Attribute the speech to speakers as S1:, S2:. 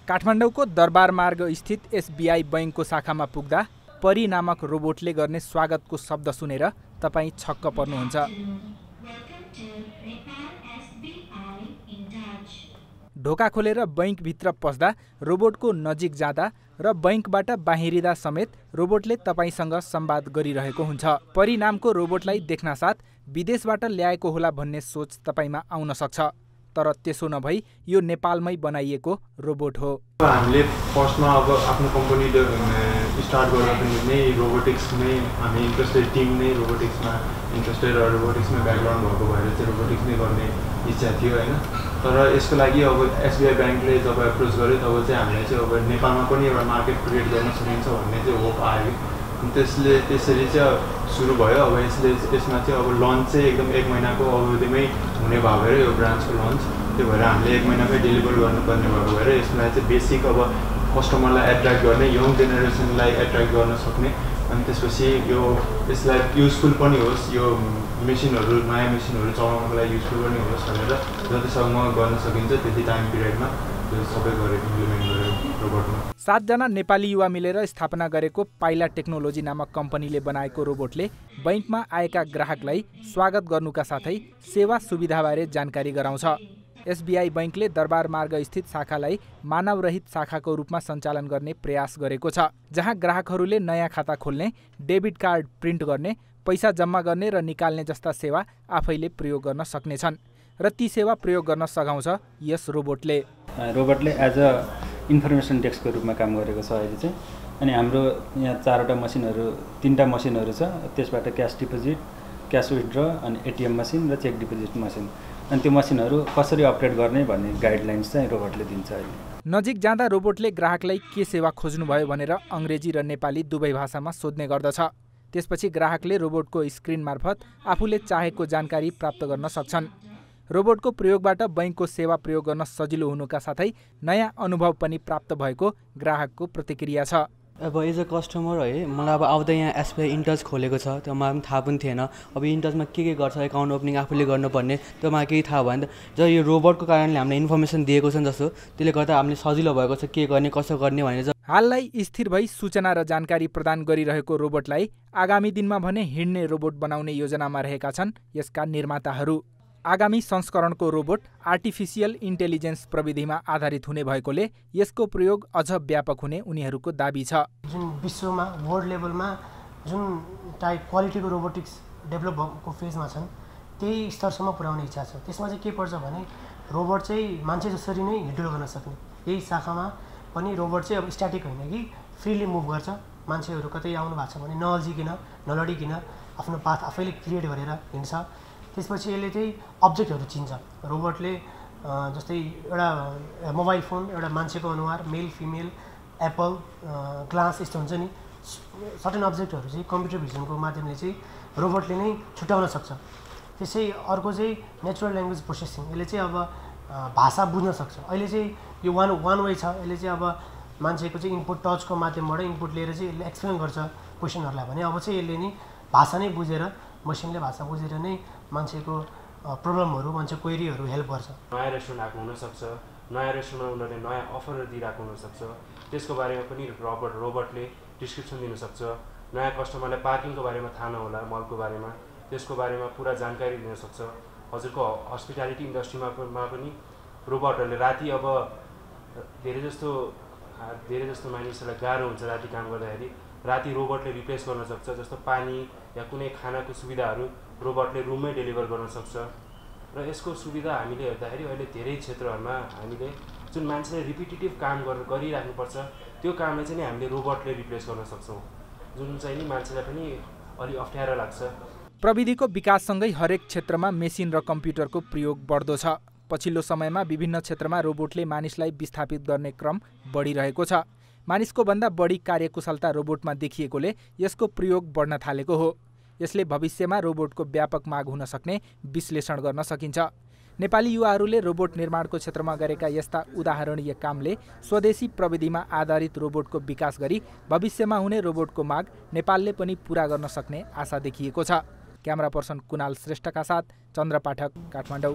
S1: काठमाडौँको दरबार मार्ग स्थित एसबीआई बैंकको शाखामा पुग्दा परी नामक रोबोटले गर्ने स्वागतको शब्द सुनेर तपाईँ छक्क पर्नुहुन्छ। ढोका खोलेर बैंकभित्र पस्दा, रोबोटको नजिक जाँदा र बैंकबाट बाहिरिँदा समेत रोबोटले तपाईसँग संवाद गरिरहेको हुन्छ। परी नामको रोबोटलाई देख्नासाथ विदेशबाट ल्याएको होला भन्ने सोच तपाईमा आउन सक्छ, तर त्यसो नभई यो नेपालमै बनाइएको रोबोट हो।
S2: हामीले फर्स्टमा अब आफ्नो कम्पनी स्टार्ट गर्दाखेरि नै रोबोटिक्समै हामी इन्ट्रेस्टेड, टिम नै रोबोटिक्समा इन्ट्रेस्टेड र रोबोटिक्समा ब्याकग्राउन्ड भएको भएर चाहिँ रोबोटिक्स नै गर्ने इच्छा थियो होइन। तर यसको लागि अब एसबीआई ब्याङ्कले जब एप्रोच गर्यो तब चाहिँ हामीलाई चाहिँ अब नेपालमा पनि एउटा मार्केट क्रिएट गर्न सकिन्छ भन्ने चाहिँ होप आयो। त्यसरी चाहिँ सुरु भयो। अब यसमा चाहिँ अब लन्च चाहिँ एकदम 1 महिनाको अवधिमै हुने भएको भएर यो ब्रान्चको लन्च, त्यो भएर हामीले 1 महिनामै डेलिभर गर्नुपर्ने भएको भएर यसमा चाहिँ बेसिक अब कस्टमरलाई एट्र्याक्ट गर्ने, यङ जेनेरेसनलाई एट्र्याक्ट गर्न सक्ने, अनि त्यसपछि यसलाई युजफुल पनि होस्, यो मेसिनहरू नयाँ मेसिनहरू चलाउनको लागि युजफुल पनि होस् भनेर जतिसम्म गर्न सकिन्छ त्यति टाइम पिरियडमा यो सबै गरेर इम्प्लिमेन्ट गरेर रोबोटमा।
S1: 7 जना नेपाली युवा मिलेर स्थापना गरेको पाइला टेक्नोलोजी नामक कम्पनीले बनाएको रोबोटले बैंकमा आएका ग्राहकलाई स्वागत गर्नुका साथै सेवा सुविधाबारे जानकारी गराउँछ। एसबीआई बैंकले दरबार मार्ग स्थित शाखालाई मानवरहित शाखाको रूपमा सञ्चालन गर्ने प्रयास गरेको छ, जहाँ ग्राहकहरूले नयाँ खाता खोल्ने, डेबिट कार्ड प्रिन्ट गर्ने, पैसा जम्मा गर्ने र निकाल्ने जस्ता सेवा आफैले प्रयोग गर्न सक्नेछन् र ती सेवा प्रयोग गर्न सघाउँछ यस रोबोटले।
S3: रोबोटले एज अ इन्फर्मेसन डेस्कको रूपमा काम गरेको छ अहिले चाहिँ। अनि हाम्रो यहाँ 4वटा मसिनहरू, 3टा मसिनहरू छ। त्यसबाट क्यास डिपोजिट, क्यास विथड्र, अनि एटिएम मसिन र चेक डिपोजिट मसिन, अनि त्यो मसिनहरू कसरी अपरेट गर्ने भन्ने गाइडलाइन्स चाहिँ रोबोटले दिन्छ अहिले।
S1: नजिक जाँदा रोबोटले ग्राहकलाई के सेवा खोज्नुभयो भनेर अङ्ग्रेजी र नेपाली दुवै भाषामा सोध्ने गर्दछ। त्यसपछि ग्राहकले रोबोटको स्क्रिन मार्फत आफूले चाहेको जानकारी प्राप्त गर्न सक्छन्। रोबोटको प्रयोगबाट बैंकको सेवा प्रयोग गर्न सजिलो हुनुका साथै नयाँ अनुभव पनि प्राप्त भएको ग्राहकको प्रतिक्रिया छ।
S4: अब एज अ कस्टमर है, मलाई अब आउँदा यहाँ एसबीआई इन्टच खोलेको छ, त्यो मलाई पनि थाहा पनि थिएन। अब इन्टचमा के गर्छ, एकाउन्ट ओपनिङ आफूले गर्नुपर्ने, त्यो मलाई केही थाहा भएन। जब यो रोबोटको कारणले हामीलाई इन्फर्मेसन दिएको छ जस्तो, त्यसले गर्दा हामीले सजिलो भएको छ के गर्ने कसो गर्ने भनेर।
S1: हाललाई स्थिर भई सूचना र जानकारी प्रदान गरिरहेको रोबोटलाई आगामी दिनमा भने हिँड्ने रोबोट बनाउने योजनामा रहेका छन् यसका निर्माताहरू। आगामी संस्करणको रोबोट आर्टिफिसियल इन्टेलिजेन्स प्रविधिमा आधारित हुने भएकोले यसको प्रयोग अझ व्यापक हुने उनीहरूको दाबी छ।
S5: जुन विश्वमा वर्ल्ड लेभलमा जुन टाइप क्वालिटीको रोबोटिक्स डेभलप भएको फेजमा छन्, त्यही स्तरसम्म पुर्याउने इच्छा छ। त्यसमा चाहिँ के पर्छ भने रोबोट चाहिँ मान्छे जसरी नै हिँडडुल गर्न सक्ने, यही शाखामा पनि रोबोट चाहिँ अब स्ट्याटिक होइन कि फ्रीली मुभ गर्छ। मान्छेहरू कतै आउनु भएको छ भने नअल्झिकन नलडिकन आफ्नो पाथ आफैले क्रिएट गरेर हिँड्छ। त्यसपछि यसले चाहिँ अब्जेक्टहरू चिन्छ। रोबोटले जस्तै एउटा मोबाइल फोन, एउटा मान्छेको अनुहार, मेल फिमेल, एप्पल, ग्लास, यस्तो हुन्छ नि, सर्टेन अब्जेक्टहरू चाहिँ कम्प्युटर भिजनको माध्यमले चाहिँ रोबोटले नै छुट्याउन सक्छ। त्यसै अर्को चाहिँ नेचुरल ल्याङ्ग्वेज प्रोसेसिङ, यसले चाहिँ अब भाषा बुझ्न सक्छ। अहिले चाहिँ यो वान वे छ। यसले चाहिँ अब मान्छेको चाहिँ इनपुट टचको माध्यमबाट इनपुट लिएर चाहिँ यसले एक्सप्लेन गर्छ क्वेसनहरूलाई भने, अब चाहिँ यसले नै भाषा नै बुझेर, मसिनले भाषा बुझेर नै मान्छेको प्रब्लमहरू, मान्छेको क्वेरीहरू हेल्प गर्छ।
S6: नयाँ रेस्टुरेन्ट आएको हुनसक्छ, नयाँ रेस्टुरेन्टमा उनीहरूले नयाँ अफरहरू दिइरहेको हुनसक्छ, त्यसको बारेमा पनि रोबोटले डिस्क्रिप्सन दिनसक्छ। नयाँ कस्टमरलाई पार्किङको बारेमा थाहा नहोला, मलको बारेमा, त्यसको बारेमा पुरा जानकारी दिनसक्छ। हजुरको हस्पिटालिटी इन्डस्ट्रीमा पनि रोबोटहरूले राति अब धेरै जस्तो मानिसहरूलाई गाह्रो हुन्छ राति काम गर्दाखेरि, राति रोबोटले रिप्लेस गर्न सक्छ। जस्तो पानी या कुनै खानाको सुविधाहरू रोबोटले रुममै डेलिभर गर्न सक्छ। र यसको सुविधा हामीले हेर्दाखेरि अहिले धेरै क्षेत्रहरूमा हामीले जुन मान्छेले रिपिटेटिभ काम गरिराख्नुपर्छ त्यो कामलाई चाहिँ हामीले रोबोटले रिप्लेस गर्न सक्छौँ, जुन चाहिँ नि मान्छेलाई पनि अलि अप्ठ्यारो लाग्छ।
S1: प्रविधिको विकाससँगै हरेक क्षेत्रमा मेसिन र कम्प्युटरको प्रयोग बढ्दो छ। पछिल्लो समयमा विभिन्न क्षेत्रमा रोबोटले मानिसलाई विस्थापित गर्ने क्रम बढिरहेको छ। मानिसको भन्दा बढी कार्यकुशलता रोबोटमा देखिएकोले यसको प्रयोग बढ्न थालेको हो। यसले भविष्यमा रोबोटको व्यापक माग हुन सक्ने विश्लेषण गर्न सकिन्छ। नेपाली युवाहरूले रोबोट निर्माणको क्षेत्रमा गरेका यस्ता उदाहरणीय कामले स्वदेशी प्रविधिमा आधारित रोबोटको विकास गरी भविष्यमा हुने रोबोटको माग नेपालले पनि पूरा गर्न सक्ने आशा देखिएको छ। क्यामेरा पर्सन कुणाल श्रेष्ठका साथ चन्द्र पाठक, काठमाडौँ।